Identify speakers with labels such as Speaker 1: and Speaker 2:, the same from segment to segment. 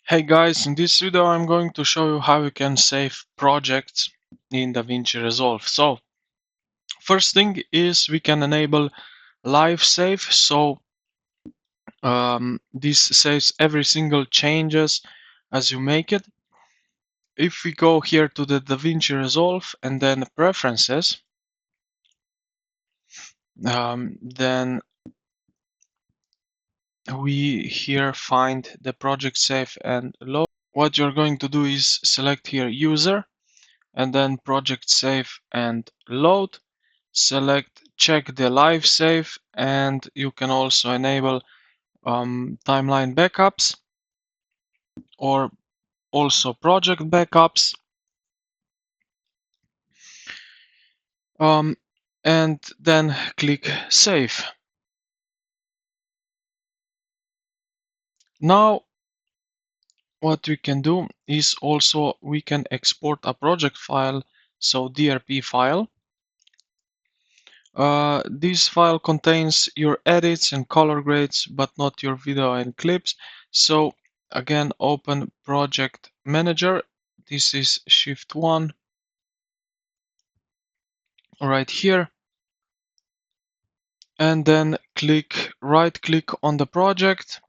Speaker 1: Hey guys, in this video I'm going to show you how you can save projects in Davinci Resolve. So first thing is we can enable live save. So this saves every single changes as you make it. If we go here to the Davinci Resolve and then preferences, then we here find the project save and load. What you're going to do is select here user and then project save and load. Select check the live save, and you can also enable timeline backups or also project backups, and then click save. Now what we can do is also we can export a project file, so DRP file. This file contains your edits and color grades, but not your video and clips. So again, open Project Manager. This is Shift 1 right here. And then right click on the project,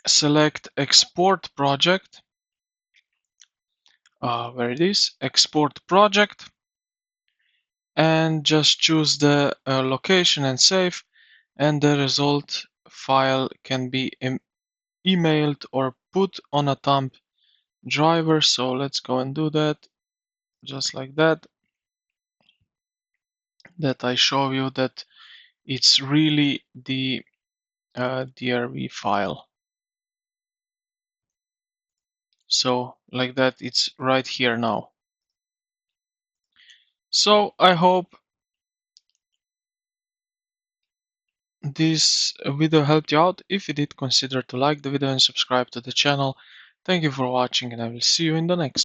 Speaker 1: select Export Project. Where it is, Export Project. And just choose the location and save. And the result file can be emailed or put on a thumb driver. So let's go and do that just like that I show you that it's really the DRV file. So like that, it's right here now. So I hope this video helped you out. If you did, consider to like the video and subscribe to the channel. Thank you for watching, and I will see you in the next.